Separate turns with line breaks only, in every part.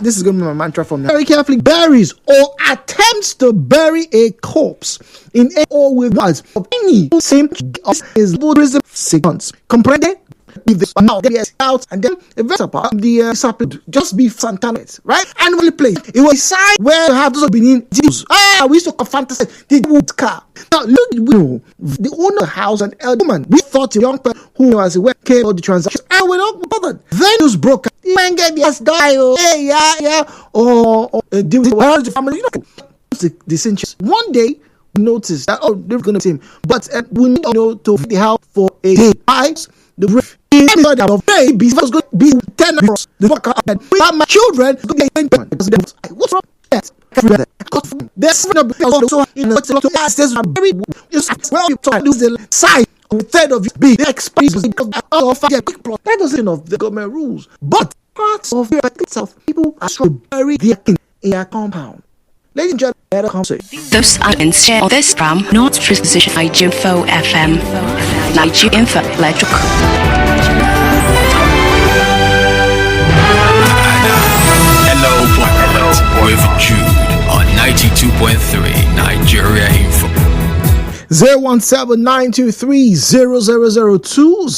This is going to be my mantra from now. Very carefully buries or attempts to bury a corpse in a or with words of any same is tourism 6 months. Comprende? If the now get out and then events apart the just be fantastic, right? Annually place. It was a sign where you have those Benin Jews. We used to fantasize the wood car. Now look, the owner of the house and elder woman. We thought a young person who was aware came of the transaction. And we're not bothered. Then news broke. You man get the die. Or deal with the family. You know the cinches. One day we noticed that they're gonna see him, but we need to feed the house for a day. The roof. Anybody of babies was going to be 10 across the work and we have my children what's wrong? Yes, there's also in the ask this very well you talk lose the size of the third of it be the expense of that doesn't of the government rules, but parts of people are trying to bury their king in their compound. Ladies and gentlemen, better come say.
Those are instead of this from North Precision Info FM. Nigeria Info Electric. Hello, with Jude on 92.3 Nigeria Info.
017-923-0002,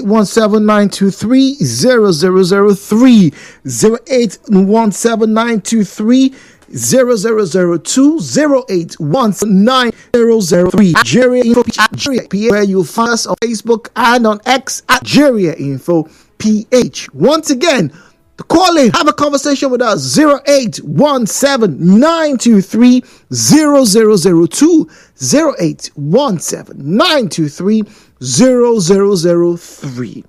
0817923-0003, 0817923 0002 0817903 Nigeria Info PH, where you find us on Facebook and on X at Nigeria Info PH. Once again, call in, have a conversation with us. 0817923 0002 0817923 0003.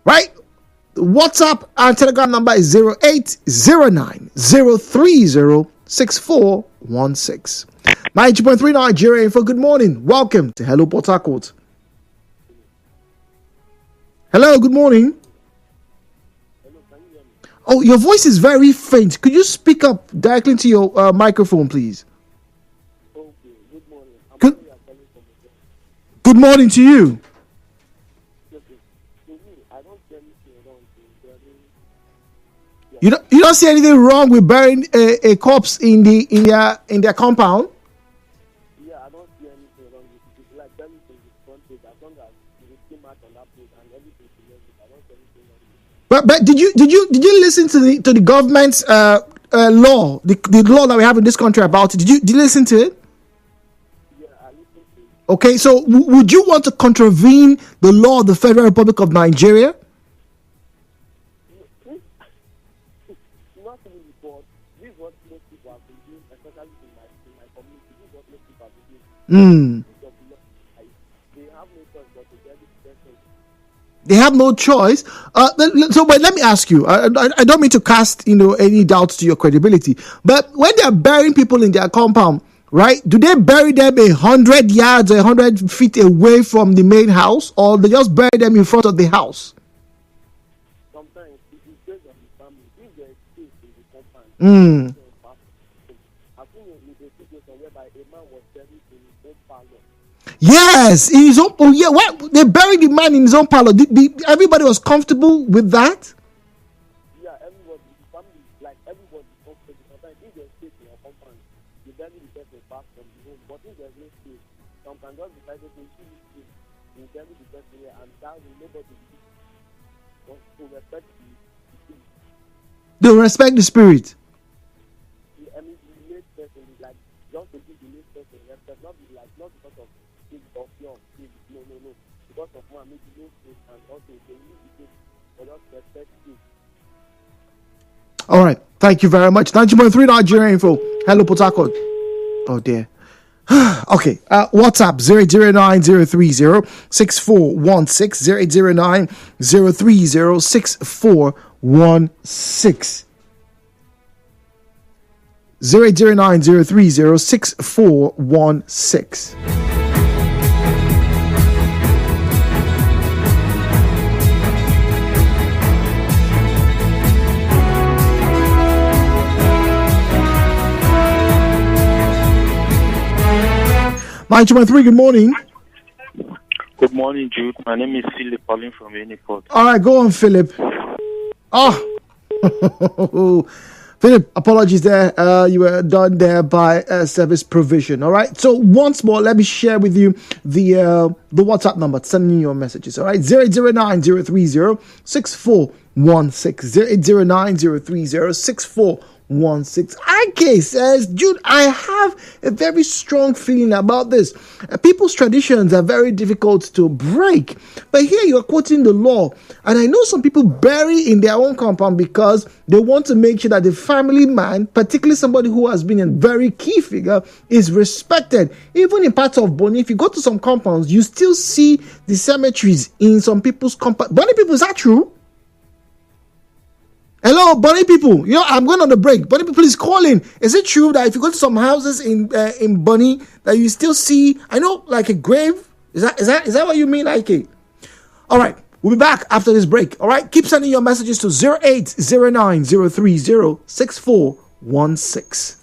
Right? WhatsApp and Telegram number is 0809 030 6416. 90.3 Nigeria Info. Good morning. Welcome to Hello Port Harcourt. Hello, good morning. Oh, your voice is very faint. Could you speak up directly into your microphone, please?
Okay, good morning.
Good morning to you. You don't see anything wrong with burying a corpse in their compound?
Yeah, I don't see anything wrong with it. It's like burying in the front page, as long as you came out on that page and everything is I don't see anything wrong with it.
But did you listen to the government's law, the law that we have in this country about it? Did you listen to it?
Yeah, I listened to it.
Okay, so would you want to contravene the law of the Federal Republic of Nigeria?
Not really, but this is what most people have been doing, especially in my community. This is what most people have been doing. They have no choice but to get this person.
They have no choice. But let me ask you. I don't mean to cast any doubts to your credibility. But when they are burying people in their compound, right? Do they bury them 100 yards or 100 feet away from the main house, or they just bury them in front of the house?
Sometimes it is based on the family. If there is space in the compound, I've seen a situation whereby a man was buried in his own parlor.
Yes, in his own. Oh yeah, what they buried the man in his own parlor. Everybody was comfortable with that.
Yeah, everybody, the family, like everybody is comfortable. Sometimes if there's space in your compound, you bury the person back from the home. But if there's no space, some can just decide to see this space, you bury the person here, and that will nobody wants to respect the spirit.
They respect the spirit.
I mean, the late person is like just to give the late person respect, not because of of young, no, because of one, maybe no space, and also they need the space for just respect you.
All right, thank you very much. 90.3 Nigeria Info. Hello, Port Harcourt. Oh dear. Okay, WhatsApp 009-030-6416, 080-030-6416. 080-030-6416. Three. Good morning.
Good morning, Jude. My name is Philip calling from Uniport.
All right, go on, Philip. Oh, Philip, apologies there. You were done there by service provision. All right. So once more, let me share with you the WhatsApp number to send in your messages. All right. 08090306416. IK says, Jude, I have a very strong feeling about this. People's traditions are very difficult to break. But here you are quoting the law. And I know some people bury in their own compound because they want to make sure that the family man, particularly somebody who has been a very key figure, is respected. Even in parts of Bonny, if you go to some compounds, you still see the cemeteries in some people's compound. Bonny people, is that true? Hello, Bonny people. I'm going on the break. Bonny people is calling. Is it true that if you go to some houses in Bonny, that you still see, I know, like a grave? Is that what you mean, IK? All right. We'll be back after this break. All right. Keep sending your messages to 08090306416.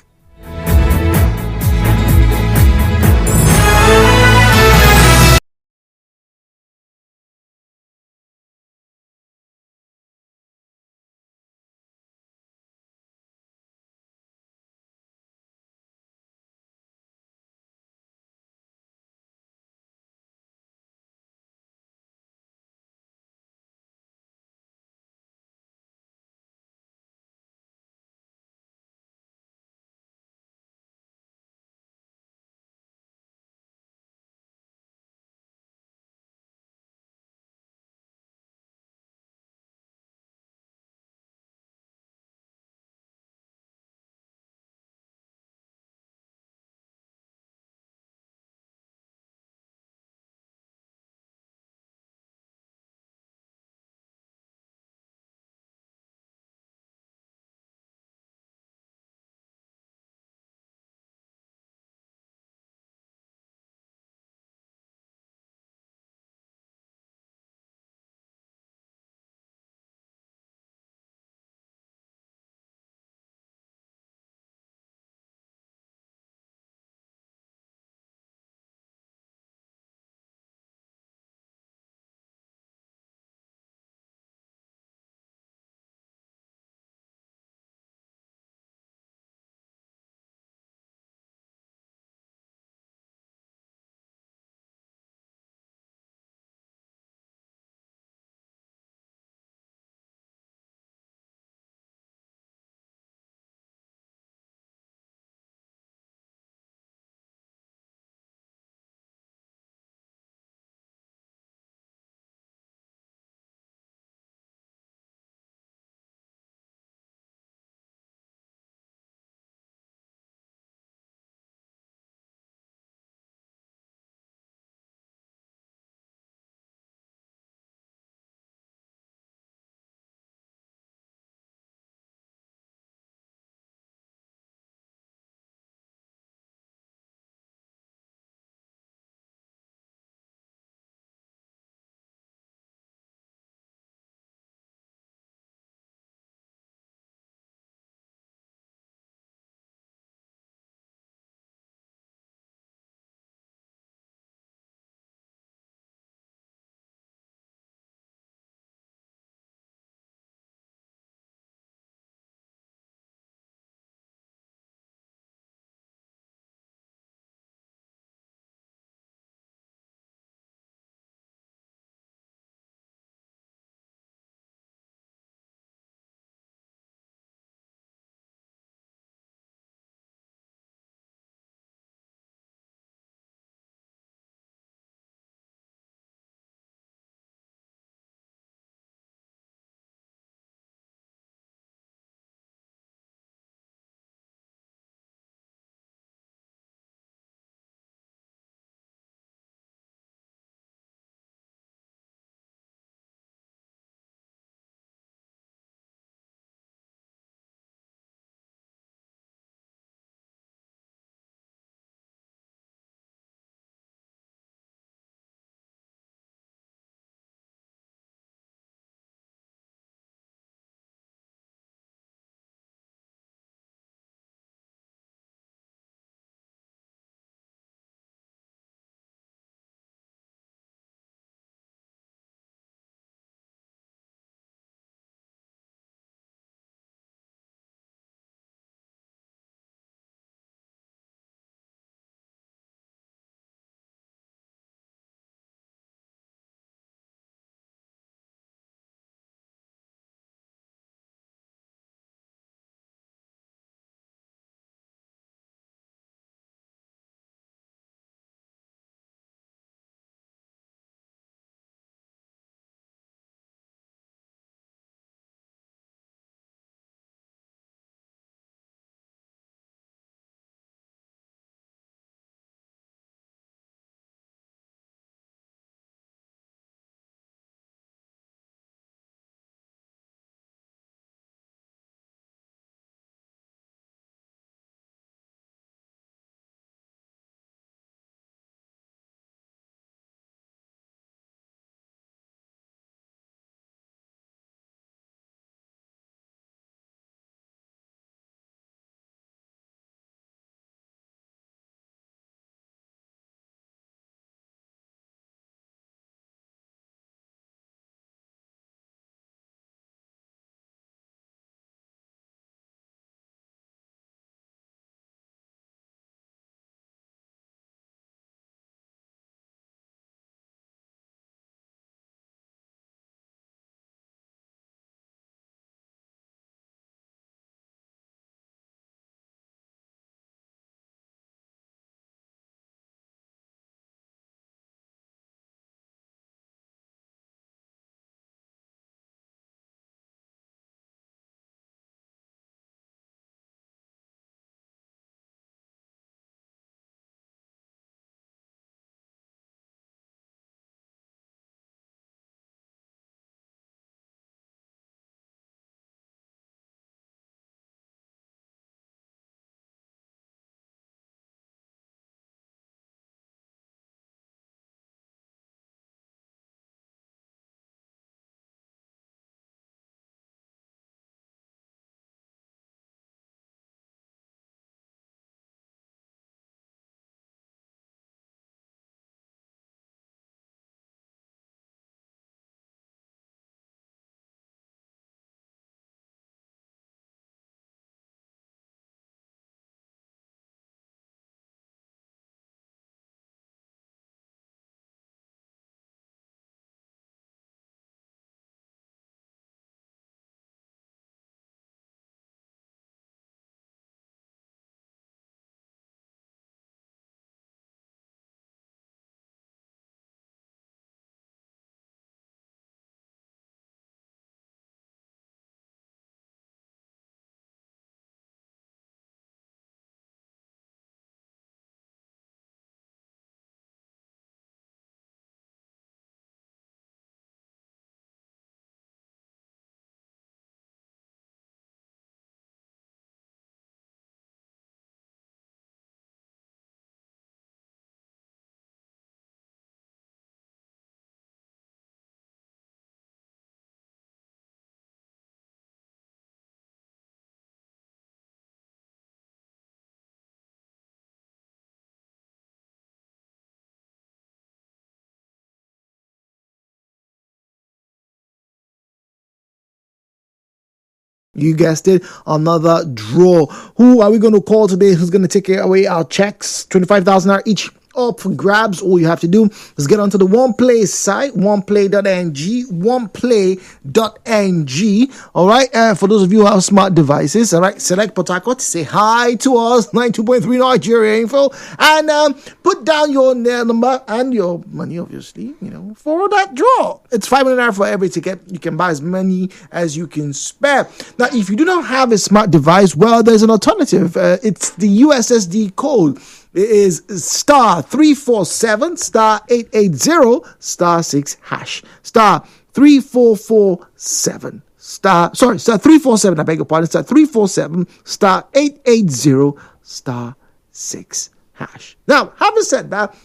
You guessed it, another draw. Who are we going to call today? Who's going to take away our checks? 25,000 each up for grabs. All you have to do is get onto the One Play site, oneplay.ng, oneplay.ng. All right. For those of you who have smart devices, all right, select Port Harcourt, say hi to us, 92.3 Nigeria Info, and put down your number and your money, obviously, for that draw. It's 500 naira for every ticket. You can buy as many as you can spare. Now, if you do not have a smart device, well, there's an alternative. It's the USSD code. It is star 347 star 880 star 6 hash star 3447 star 347. I beg your pardon. Star 347 star 880 star 6 hash. Now, having said that,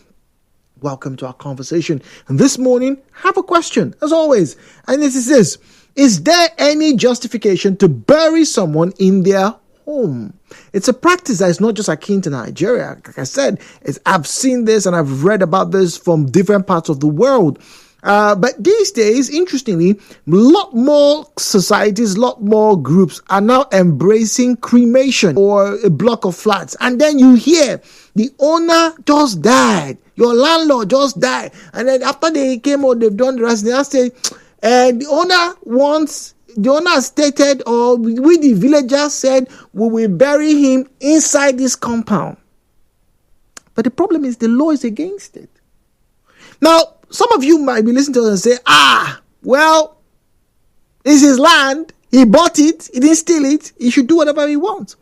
welcome to our conversation. And this morning, I have a question as always, and this is this: is there any justification to bury someone in their home? It's a practice that is not just akin to Nigeria. Like I said, I've seen this and I've read about this from different parts of the world. But these days, interestingly, a lot more societies, a lot more groups are now embracing cremation or a block of flats. And then you hear the owner just died, your landlord just died. And then after they came out, they've done the rest, they say, the owner stated, or we the villagers said, we will bury him inside this compound. But the problem is the law is against it. Now, some of you might be listening to us and say, well, it's his land. He bought it. He didn't steal it. He should do whatever he wants.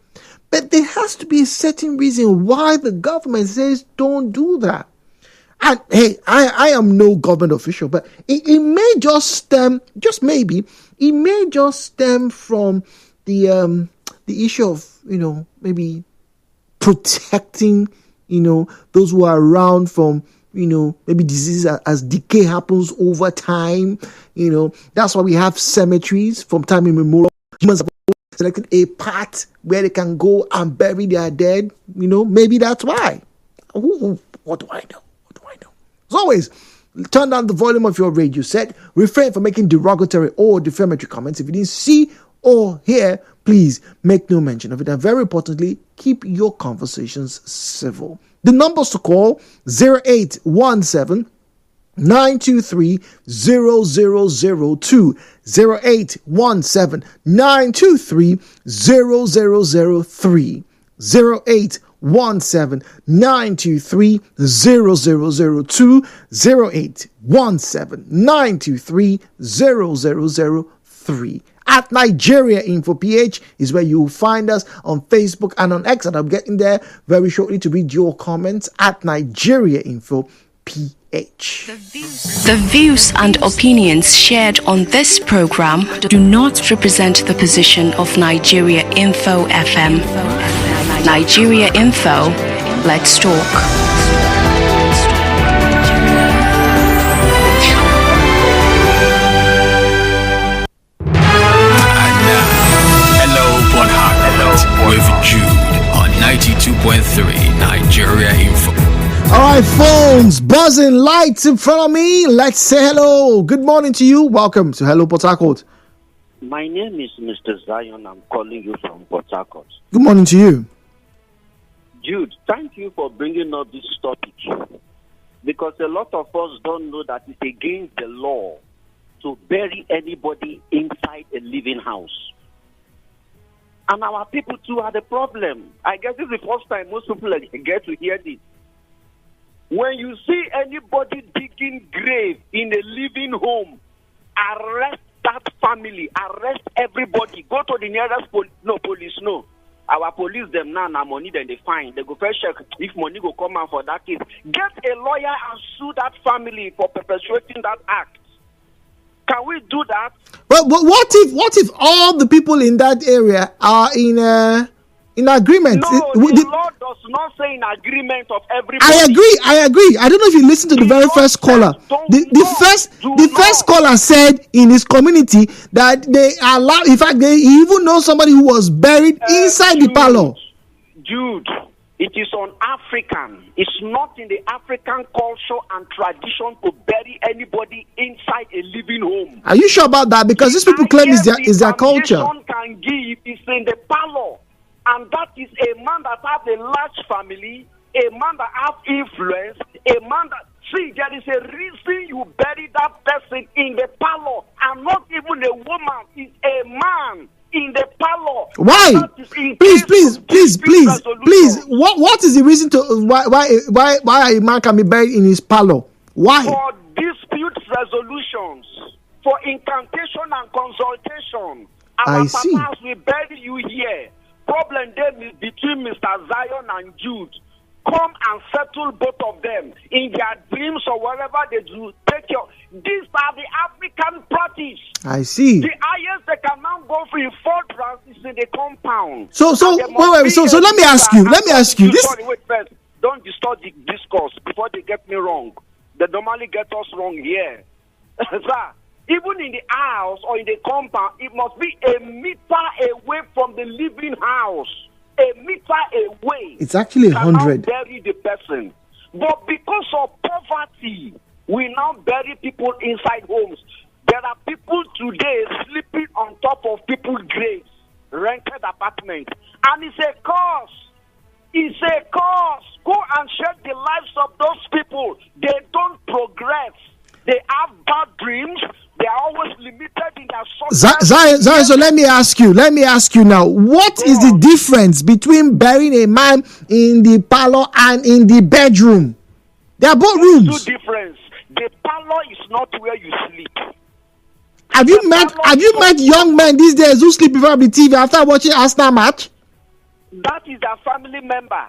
But there has to be a certain reason why the government says don't do that. And hey, I am no government official, but it may just stem, just maybe, it may just stem from the issue of, maybe protecting, those who are around from, maybe disease as decay happens over time. That's why we have cemeteries from time immemorial. Humans have selected a part where they can go and bury their dead. Maybe that's why. What do I know? As always, turn down the volume of your radio set. Refrain from making derogatory or defamatory comments. If you didn't see or hear, please make no mention of it. And very importantly, keep your conversations civil. The numbers to call: 0817 923 0002, 0817 923 0003, 0817 923 0002, 0817 923 0003. At Nigeria Info PH is where you'll find us on Facebook and on X, and I'm getting there very shortly to read your comments at Nigeria Info PH.
The views and opinions shared on this program do not represent the position of Nigeria Info FM. Nigeria Info, let's talk.
With Jude on 92.3 Nigeria Info.
All right, phones buzzing, lights in front of me. Let's say hello. Good morning to you. Welcome to Hello Port Harcourt.
My name is Mr. Zion. I'm calling you from Port Harcourt.
Good morning to you.
Jude, thank you for bringing up this topic, because a lot of us don't know that it's against the law to bury anybody inside a living house. And our people too are the problem. I guess it's the first time most people get to hear this. When you see anybody digging grave in a living home, arrest that family, arrest everybody. Go to the nearest police. No. Our police them now money, then they find. They go first check if money go come out for that case. Get a lawyer and sue that family for perpetrating that act. Can we do that?
But what if all the people in that area are in agreement?
No, the law does not say in agreement of everybody.
I agree. I don't know if you listened to the very first caller. The first caller said in his community that they allow. In fact, they even know somebody who was buried inside the parlor.
Jude, It is un-African. It's not in the African culture and tradition to bury anybody inside a living home.
Are you sure about that? Because these people claim is their culture.
Can give is in the parlor, and that is a man that has a large family, a man that has influence, a man that there is a reason you bury that person in the parlor, and not even a woman. It's a man in the parlor.
Why? Please. What is the reason to why a man can be buried in his parlor? Why?
For dispute resolutions, for incantation and consultation. Our papas will bury you here. Problem then is between Mr. Zion and Jude. Come and settle both of them in their dreams or whatever they do. These are the African practice.
I see.
The highest they can now go for in 4 rounds is in the compound.
So let me ask you.
Sorry, wait first. Don't distort the discourse before they get me wrong. They normally get us wrong here. Sir, even in the house or in the compound, it must be a meter away from the living house. A meter away.
It's actually 100.
Bury the person. But because of poverty, we now bury people inside homes. There are people today sleeping on top of people's graves, rented apartments. And it's a cause. It's a cause. Go and check the lives of those people. They don't progress. They have bad dreams. They are always limited in their success.
Zion, so let me ask you now. What is the difference between burying a man in the parlor and in the bedroom? They are both rooms.
Two difference. The parlor is not where you sleep.
Have you met young men these days who sleep before the TV after watching Arsenal match?
That is their family member.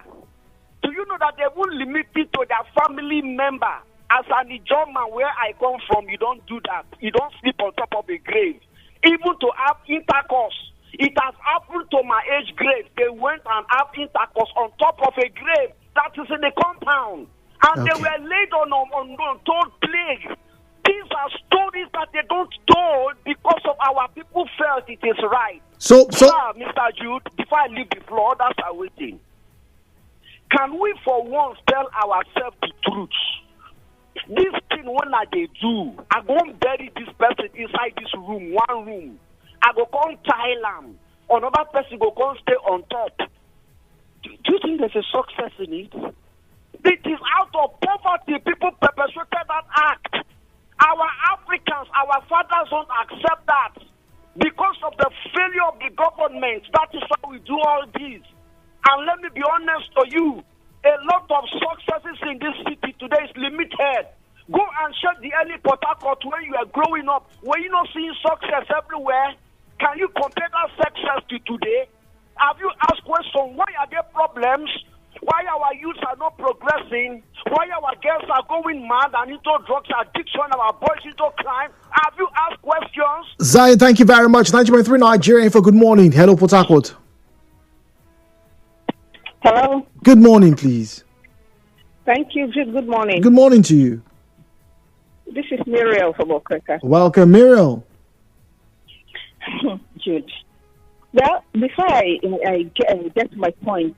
Do you know that they won't limit it to their family member? As an Ijaman, where I come from, you don't do that. You don't sleep on top of a grave. Even to have intercourse. It has happened to my age grade. They went and have intercourse on top of a grave that is in the compound. And they were laid on untold plague. These are stories that they don't tell because of our people felt it is right. So Mr. Jude, before I leave the floor, others are waiting. Can we for once tell ourselves the truth? This thing, when they do, I go and bury this person inside this room, one room. I go come tie them. Another person go come stay on top. Do you think there's a success in it? It is out of poverty people perpetrated that act. Our Africans, our fathers don't accept that. Because of the failure of the government, that is why we do all this. And let me be honest to you, a lot of successes in this city today is limited. Go and check the early Port Harcourt when you are growing up. Were you not seeing success everywhere? Can you compare that success to today? Have you asked questions? Why are there problems? Why our youths are not progressing? Why our girls are going mad and into drugs addiction, our boys into crime? Have you asked questions?
Zion, thank you very much. 90.3 Nigeria Info. Good morning. Hello, Port Harcourt.
Hello.
Good morning, please.
Thank you. Good morning.
Good morning to you.
This is Muriel from Okreka.
Welcome, Muriel.
Jude. Well, before I get to my point,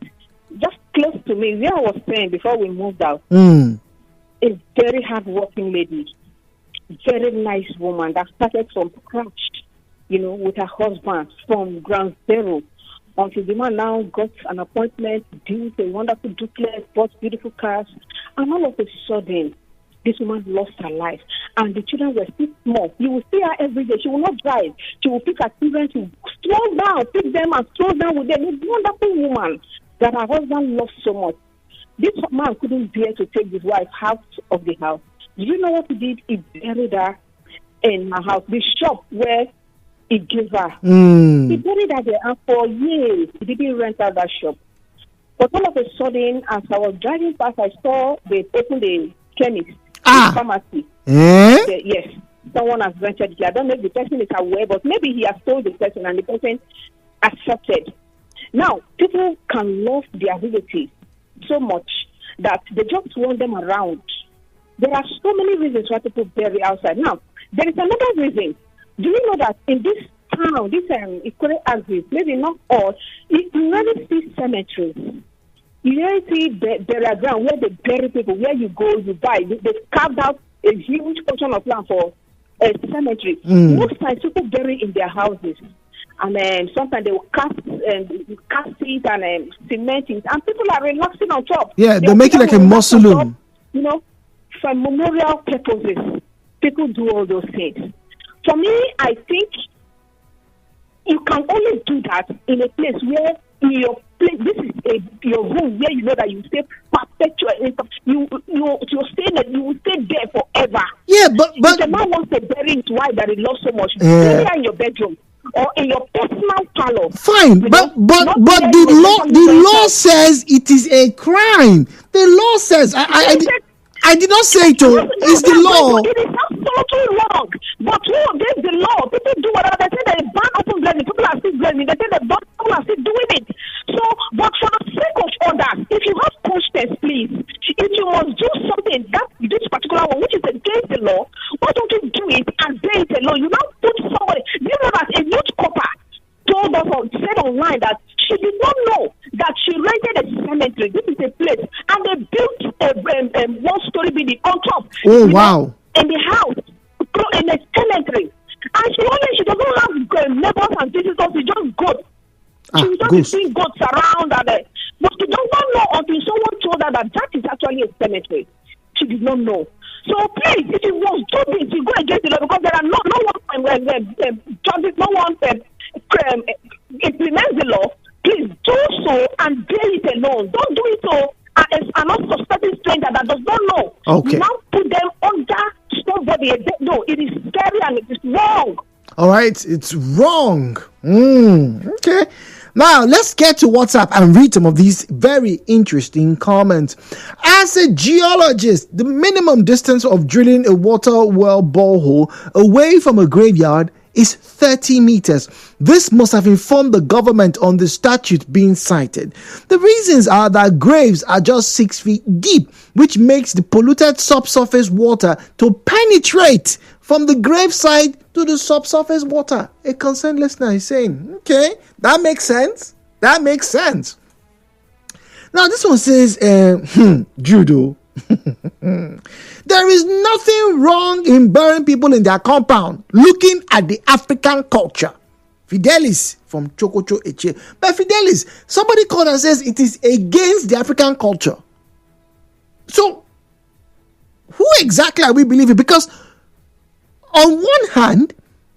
just close to me, where I was saying before we moved out, a very hard-working lady, very nice woman that started from scratch, with her husband from ground zero until the man now got an appointment, built a wonderful duplex, bought beautiful cars, and all of a sudden, this woman lost her life, and the children were still small. You will see her every day. She will not drive. She will pick her children to stroll down, pick them and stroll down with them. A wonderful woman that her husband lost so much. This man couldn't bear to take his wife out of the house. Do you know what he did? He buried her in her house, the shop where he gave her. He buried her there, and for years, he didn't rent out that shop. But all of a sudden, as I was driving past, I saw they opened a chemist, pharmacy. Yes, someone has ventured here. I don't know if the person is aware, but maybe he has told the person and the person accepted. Now, people can love their relatives so much that they just want them around. There are so many reasons why people bury outside. Now, there is another reason. Do you know that in this town, this Ikore Agri, maybe not all, you rarely see cemeteries. You see burial ground where they bury people, where you go, you buy. They carved out a huge portion of land for a cemetery. Most times people bury in their houses. And then sometimes they will cast it and cement it. And people are relaxing on top.
Yeah, they make it like a mausoleum.
You know, for memorial purposes, people do all those things. For me, I think you can only do that in a place where your place, this is your room where you know that you stay perpetual. You stay there, you will stay there forever.
Yeah, but
if the man wants to bury his wife that he loves so much, stay there in your bedroom or in your personal parlor.
Fine, but the law says it is a crime. The law says I did not say it. It's the law.
It is absolutely wrong. But who gave the law? People do whatever they say. They ban open blending. People are still blending. They say they ban. People are still doing it. So, but for the sake of others, if you have conscience, please, if you must do something that this particular one, which is against the law, why don't you do it and say it alone? You now put somebody. Do you know that a youth copper told us said online that she did not know that she rented a cemetery. This is a place, and they built a one-story building on top.
Oh wow!
In the house, in a cemetery, and she doesn't have neighbors and visitors. She just goats. She just seeing goats around, but she does not know until someone told her that is actually a cemetery. She did not know. So please, if you want to do this, you go against the law because there are no one judges, no one implements the law. Please do so and bear it alone. Don't do it so an unsuspecting stranger that does not know.
Okay.
You now put them under somebody. No, it is scary and it is wrong.
All right, it's wrong. Okay. Now, let's get to WhatsApp and read some of these very interesting comments. As a geologist, the minimum distance of drilling a water well borehole away from a graveyard is 30 meters. This must have informed the government on the statute being cited. The reasons are that graves are just 6 feet deep, which makes the polluted subsurface water to penetrate from the graveside to the subsurface water. A concerned listener is saying, okay, that makes sense. That makes sense. Now, this one says, judo. There is nothing wrong in burying people in their compound, looking at the African culture. Fidelis from Chokocho Eche. But Fidelis, somebody called and says it is against the African culture. So, who exactly are we believing? Because on one hand,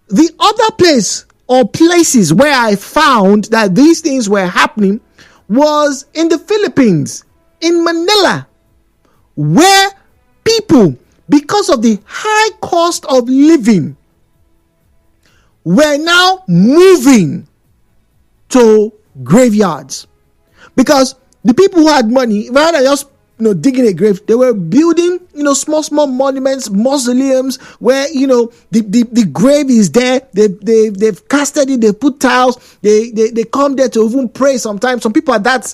the other place or places where I found that these things were happening was in the Philippines, in Manila, where people, because of the high cost of living, were now moving to graveyards. Because the people who had money, rather than just digging a grave, they were building small monuments, mausoleums where the grave is there. They've casted it, they put tiles, they come there to even pray. Sometimes some people are that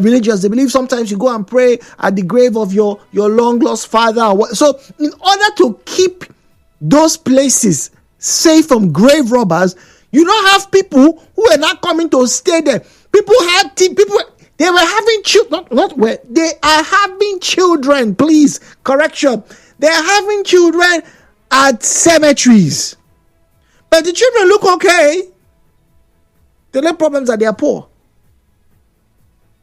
religious, they believe sometimes you go and pray at the grave of your long lost father. So in order to keep those places safe from grave robbers, you don't have people who are not coming to stay there. They were having children, they are having children, please, correction. They are having children at cemeteries. But the children look okay. The only problems are they are poor.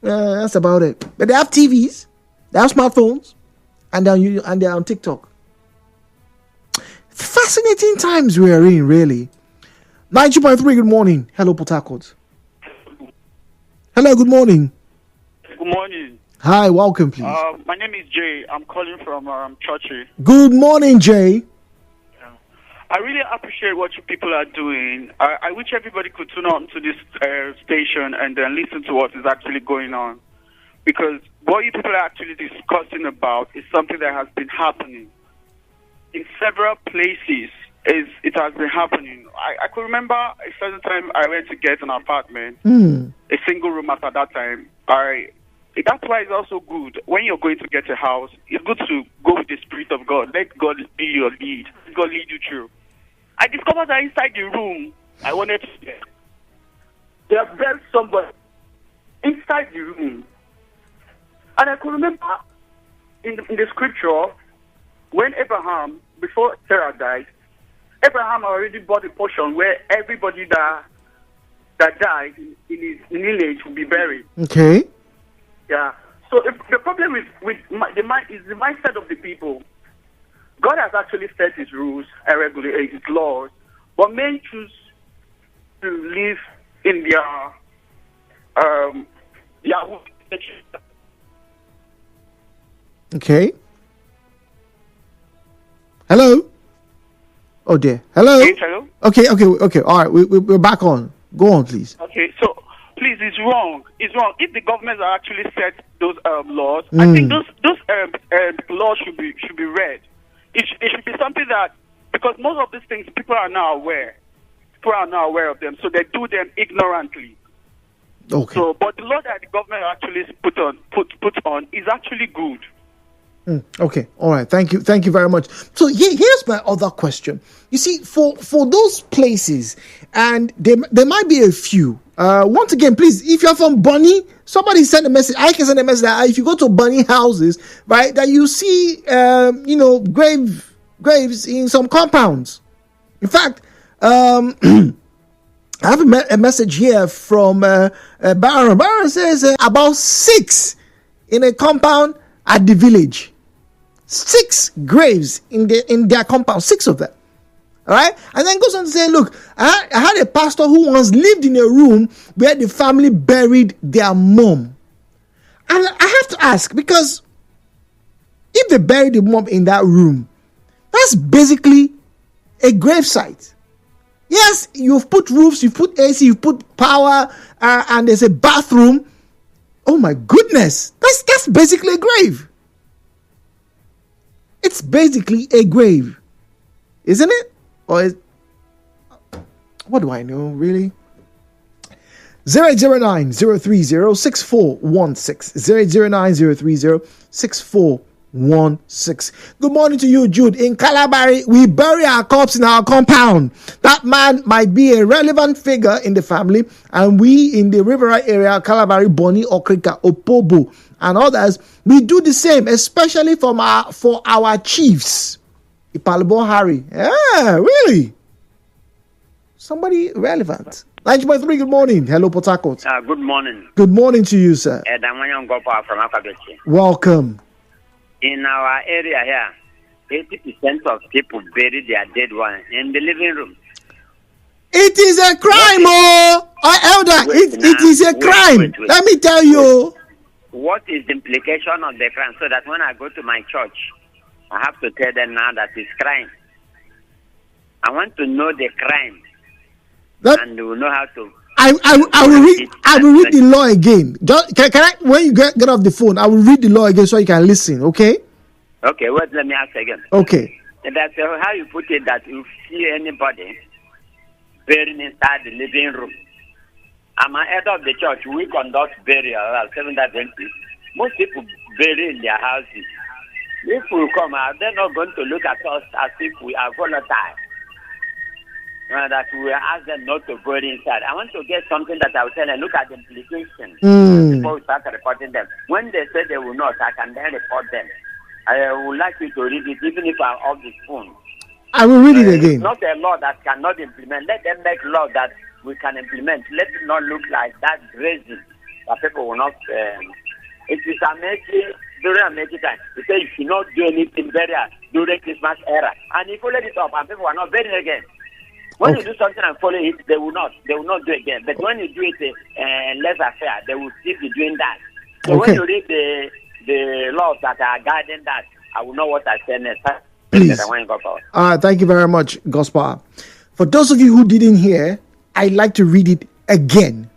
That's about it. But they have TVs, they have smartphones, and they're on TikTok. Fascinating times we are in, really. 92.3, good morning. Hello, Port Harcourt. Hello, good morning.
Good morning.
Hi, welcome, please.
My name is Jay. I'm calling from Churchy.
Good morning, Jay.
I really appreciate what you people are doing. I wish everybody could tune on to this station and then listen to what is actually going on. Because what you people are actually discussing about is something that has been happening in several places. It has been happening. I could remember a certain time I went to get an apartment, a single room at that time. That's why it's also good when you're going to get a house. It's good to go with the Spirit of God. Let God be your lead. Let God lead you through. I discovered that inside the room I wanted to get, there buried somebody inside the room. And I could remember in the scripture, when Abraham, before Sarah died, Abraham already bought a portion where everybody that died in his lineage will be buried.
Okay.
Yeah. So the problem is the mindset of the people. God has actually set his rules and regulate his laws, but men choose to live in their
Okay. Hello. Oh dear. Hello.
Yes, hello.
Okay. All right. We're back on. Go on, please.
Okay. So please, it's wrong. It's wrong. If the governments are actually set those laws, I think those laws should be read. It should be something that, because most of these things people are now aware. People are now aware of them, so they do them ignorantly.
Okay.
So, but the law that the government actually put on is actually good.
Okay. All right. Thank you very much. So here's my other question. You see, for those places, and there might be a few. Once again, please, if you're from Bunny, somebody send a message. I can send a message that if you go to Bunny houses, right, that you see, graves in some compounds. In fact, I have a message here from Baron. Baron says about 6 in a compound at the village. 6 graves in their compound, 6 of them. All right, and then goes on to say, look, I had a pastor who once lived in a room where the family buried their mom. And I have to ask, because if they buried the mom in that room, that's basically a grave site. Yes, you've put roofs, you've put AC, you've put power, and there's a bathroom. Oh my goodness, that's basically a grave. It's basically a grave, isn't it? Or what do I know, really? 009-030-6416. 009-030-6416. Good morning to you, Jude. In Calabari, we bury our corpse in our compound. That man might be a relevant figure in the family, and we in the Riverite area, Calabari, Bonny, Okrika, Opobo, and others, we do the same, especially for our chiefs. Ipalbo Harry. Yeah, really? Somebody relevant. 90.3, good morning. Hello, Port Harcourt.
Good morning.
Good morning to you, sir. Welcome.
In our area here, 80% of people bury their dead one in the living room.
It is a crime, Elder. It is a crime. Wait. Let me tell you.
What is the implication of the crime? So that when I go to my church, I have to tell them now that it's crime. I want to know the crime. And we will know how to.
I will read the law again. Can I, when you get off the phone, I will read the law again so you can listen, okay?
Okay, wait, let me ask again.
Okay.
That's how you put it, that you see anybody buried inside the living room. I'm an head of the church. We conduct burial, 720. Most people bury in their houses. If we come out, they're not going to look at us as if we are volatile. That we will ask them not to bury inside. I want to get something that I will tell them, look at the implications before we start reporting them. When they say they will not, I can then report them. I would like you to read it, even if I'm off the phone.
I will read it again.
It's not a law that cannot implement. Let them make law that we can implement. Let it not look like that grazing that people will not. It is amazing during American time. They say you should not do anything burial during Christmas era, and if you let it up, and people are not burying again. When you do something and follow it, they will not do it again. But when you do it less affair, they will still be doing that. So when you read the laws that are guiding that, I will know what I say next.
Please. Thank you very much, Gospel. For those of you who didn't hear, I'd like to read it again.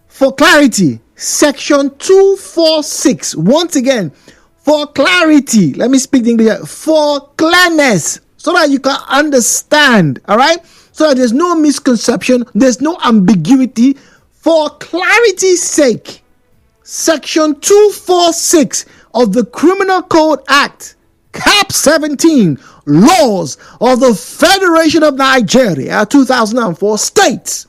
For clarity, section 246. Once again, for clarity, let me speak the English. For clearness, so that you can understand, all right? So that there's no misconception, there's no ambiguity. For clarity's sake, section 246 of the Criminal Code Act, Cap 17, Laws of the Federation of Nigeria, 2004, states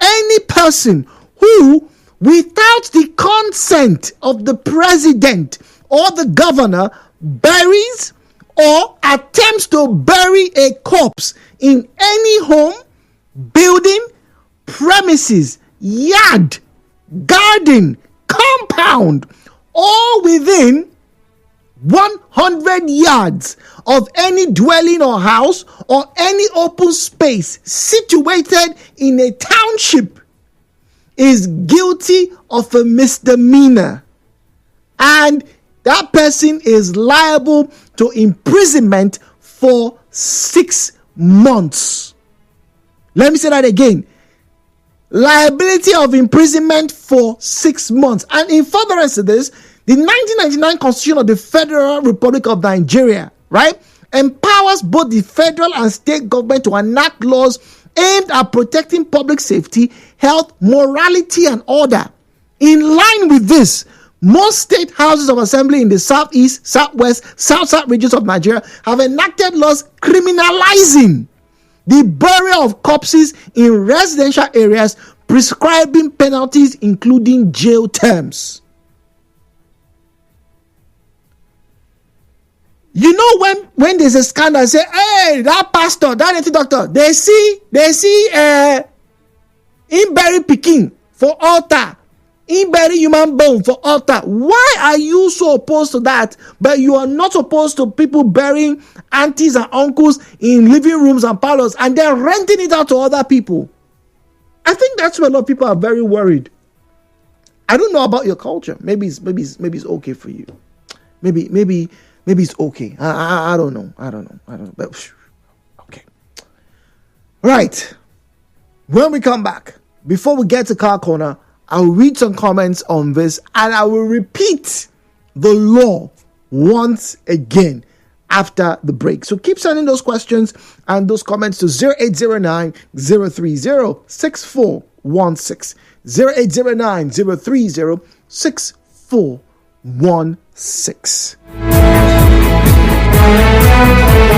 any person who, without the consent of the president or the governor buries or attempts to bury a corpse in any home, building, premises, yard, garden, compound, or within 100 yards of any dwelling or house or any open space situated in a township is guilty of a misdemeanor, and that person is liable to imprisonment for 6 months. Let me say that again. Liability of imprisonment for 6 months. And in furtherance to this, the 1999 Constitution of the Federal Republic of Nigeria, right, empowers both the federal and state government to enact laws aimed at protecting public safety, health, morality, and order. In line with this, most state houses of assembly in the southeast, southwest, south regions of Nigeria have enacted laws criminalizing the burial of corpses in residential areas, prescribing penalties including jail terms. You know, when there's a scandal, say, hey, that pastor, that native doctor, they see him bury pikin for altar, him bury human bone for altar. Why are you so opposed to that? But you are not opposed to people burying aunties and uncles in living rooms and parlors and then renting it out to other people. I think that's where a lot of people are very worried. I don't know about your culture. Maybe it's okay for you. Maybe it's okay. I don't know. But okay. Right. When we come back, before we get to Car Corner, I'll read some comments on this and I will repeat the law once again after the break. So keep sending those questions and those comments to 0809 030 6416. 0809 030 6416.